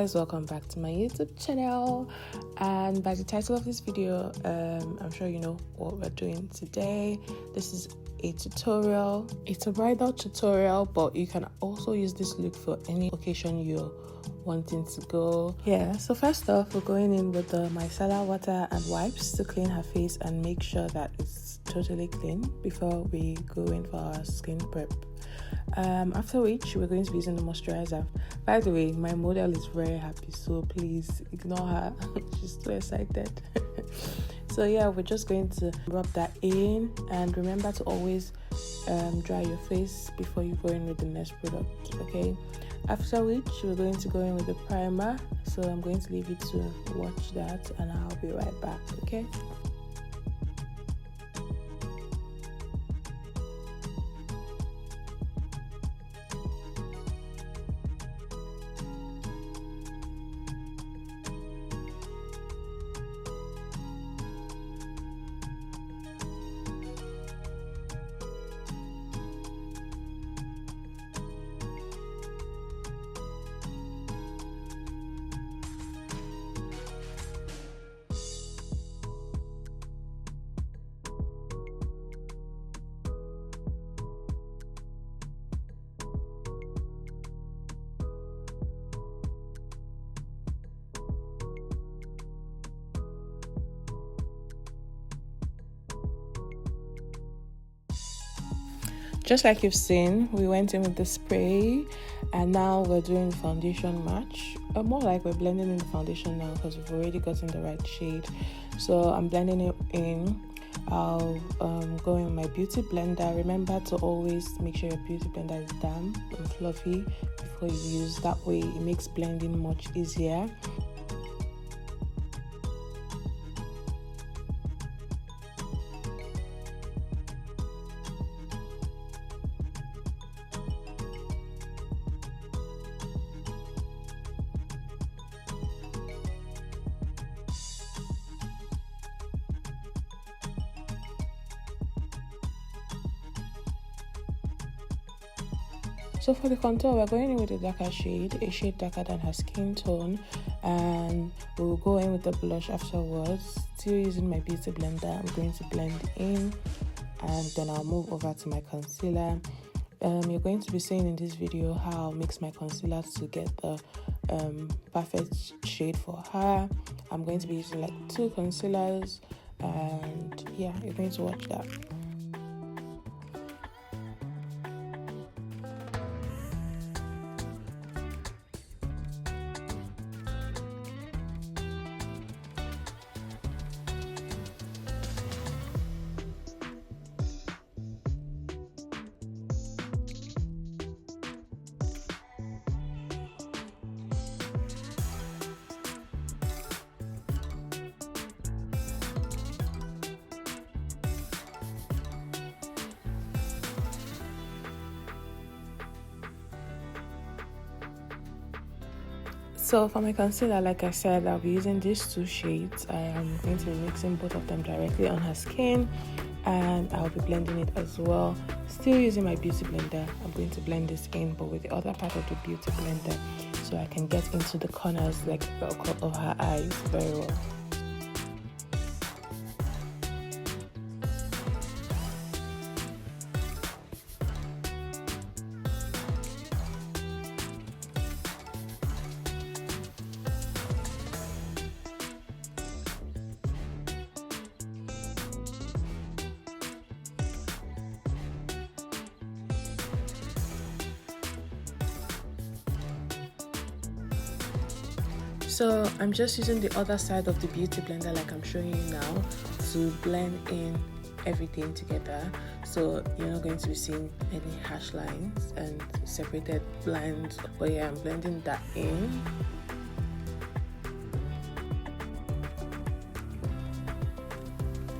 guys, welcome back to my YouTube channel. And by the title of this video, I'm sure you know what we're doing today. This is a tutorial. It's a bridal tutorial, but you can also use this look for any occasion you're wanting to go. So first off, we're going in with the micellar water and wipes to clean her face and make sure that it's totally clean before we go in for our skin prep. After which we're going to be using the moisturizer. By the way, my model is very happy, so please ignore her. She's too excited. So yeah, we're just going to rub that in, and remember to always dry your face before you go in with the next product, okay? After which we're going to go in with the primer, so I'm going to leave you to watch that and I'll be right back, okay? Just like you've seen, we went in with the spray and now we're doing foundation match. More like we're blending in the foundation now because we've already gotten the right shade. So I'm blending it in. I'll go in with my beauty blender. Remember to always make sure your beauty blender is damp and fluffy before you use. That way it makes blending much easier. So for the contour, we're going in with a darker shade, a shade darker than her skin tone, and we'll go in with the blush afterwards. Still using my beauty blender, I'm going to blend in, and then I'll move over to my concealer. You're going to be seeing in this video how I'll mix my concealer to get the perfect shade for her. I'm going to be using like 2 concealers, and yeah, you're going to watch that. So for my concealer, like I said, I'll be using these 2 shades. I am going to be mixing both of them directly on her skin, and I'll be blending it as well. Still using my beauty blender, I'm going to blend this in, but with the other part of the beauty blender, so I can get into the corners like of her eyes very well. So I'm just using the other side of the beauty blender like I'm showing you now to blend in everything together, so you're not going to be seeing any harsh lines and separated lines. But yeah, I'm blending that in.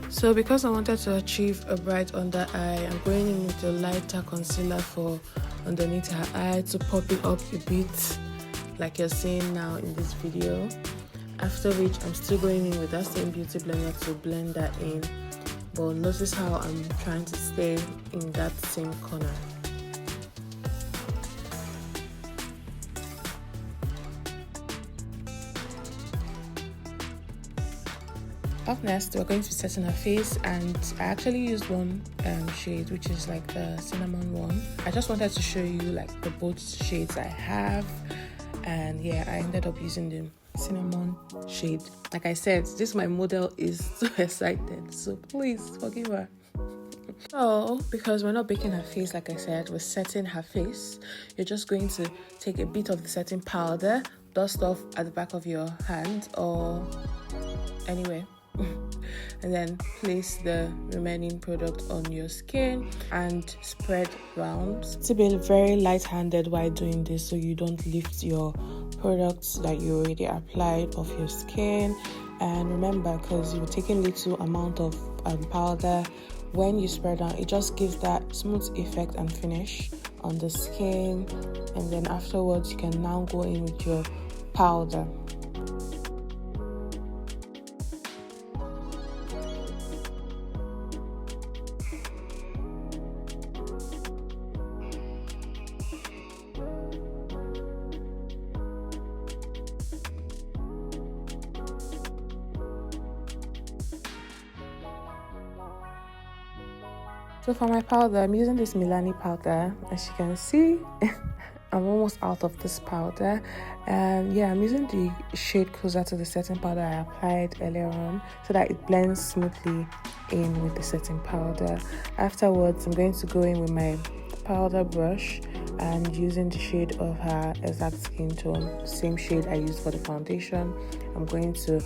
So because I wanted to achieve a bright under eye, I'm going in with a lighter concealer for underneath her eye to pop it up a bit, like you're seeing now in this video. After which I'm still going in with that same beauty blender to blend that in, but notice how I'm trying to stay in that same corner. Up next, we're going to be setting her face, and I actually used one shade, which is like the cinnamon one. I just wanted to show you like the both shades I have, and yeah, I ended up using the cinnamon shade. Like I said, this my model is so excited, so please forgive her. So, because we're not baking her face, like I said, we're setting her face. You're just going to take a bit of the setting powder, dust off at the back of your hand or anywhere, and then place the remaining product on your skin and spread round. To be very light-handed while doing this, so you don't lift your products that you already applied off your skin. And remember, because you're taking little amount of powder, when you spread out, it just gives that smooth effect and finish on the skin. And then afterwards, you can now go in with your powder. So for my powder, I'm using this melanin powder. As you can see, I'm almost out of this powder, and yeah, I'm using the shade closer to the setting powder I applied earlier on so that it blends smoothly in with the setting powder. Afterwards, I'm going to go in with my powder brush and using the shade of her exact skin tone, same shade I used for the foundation. I'm going to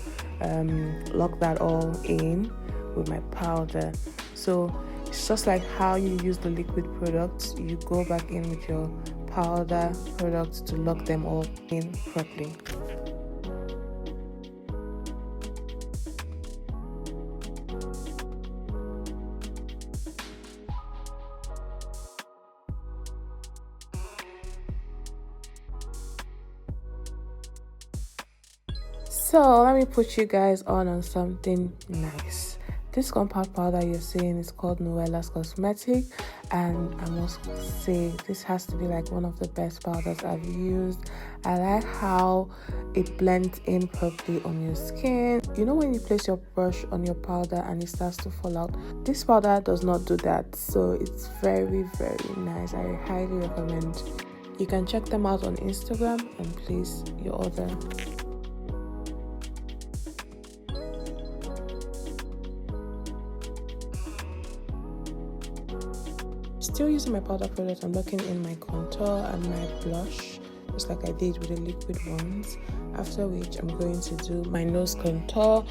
lock that all in with my powder. So it's just like how you use the liquid products, you go back in with your powder products to lock them all in properly. So let me put you guys on something nice. This compact powder you're seeing is called Noella's Cosmetic, and I must say this has to be like one of the best powders I've used. I like how it blends in properly on your skin. You know when you place your brush on your powder and it starts to fall out? This powder does not do that, so it's very nice. I highly recommend. You can check them out on Instagram and place your order. Still using my powder product, I'm working in my contour and my blush, just like I did with the liquid ones. After which, I'm going to do my nose contour.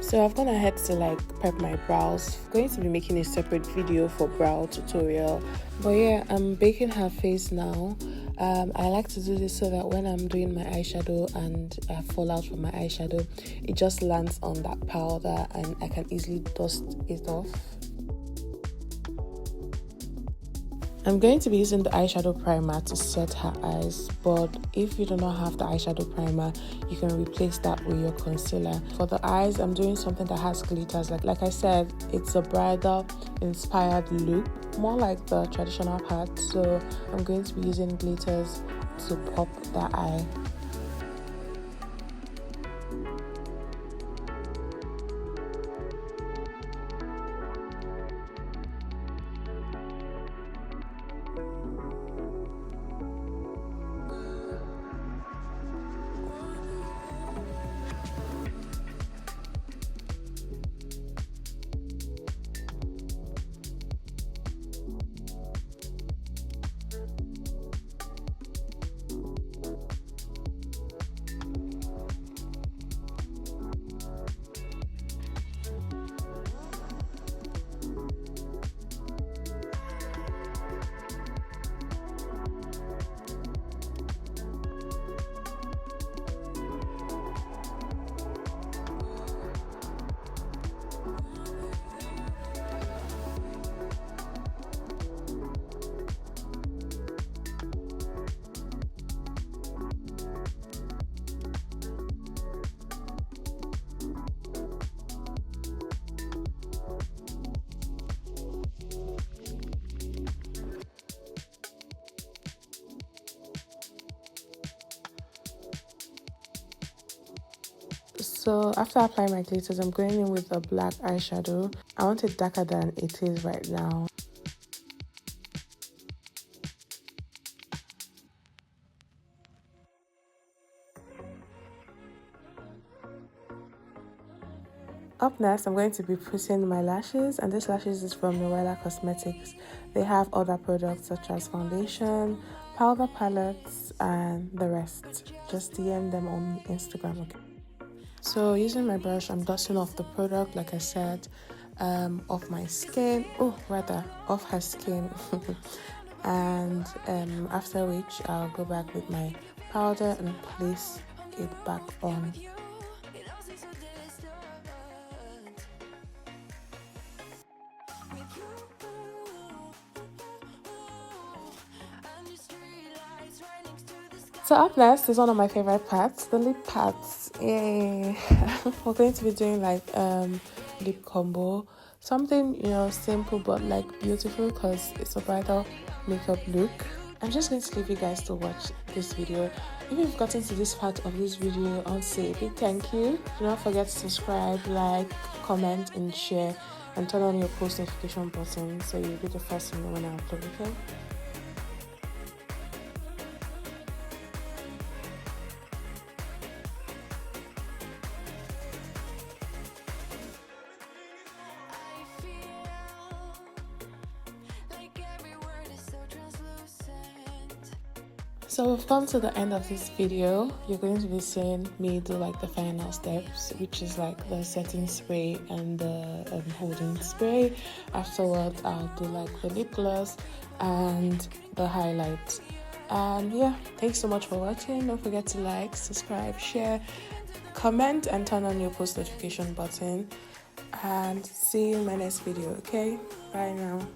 So I've gone ahead to like prep my brows. I'm going to be making a separate video for brow tutorial. But yeah, I'm baking her face now. I like to do this so that when I'm doing my eyeshadow and I fall out from my eyeshadow, it just lands on that powder and I can easily dust it off. I'm going to be using the eyeshadow primer to set her eyes, but if you do not have the eyeshadow primer, you can replace that with your concealer. For the eyes, I'm doing something that has glitters. Like I said, it's a bridal inspired look, more like the traditional part. So I'm going to be using glitters to pop the eye. So after applying my glitters, I'm going in with a black eyeshadow. I want it darker than it is right now. Up next, I'm going to be putting my lashes, and this lashes is from Noella Cosmetics. They have other products such as foundation, powder palettes, and the rest. Just DM them on Instagram, okay? So using my brush, I'm dusting off the product, like I said, off my skin, off her skin. And after which, I'll go back with my powder and place it back on. So up next is one of my favorite parts, the lip parts. Yay! We're going to be doing like lip combo, something simple but like beautiful because it's a bridal makeup look. I'm just going to leave you guys to watch this video. If you've gotten to this part of this video, I want to say a big thank you. Do not forget to subscribe, like, comment, and share, and turn on your post notification button so you'll be the first to know when I upload, okay? So we've come to the end of this video. You're going to be seeing me do like the final steps, which is like the setting spray and the holding spray. Afterwards, I'll do like the lip gloss and the highlights. And yeah, thanks so much for watching. Don't forget to like, subscribe, share, comment, and turn on your post notification button. And see you in my next video, okay? Bye now.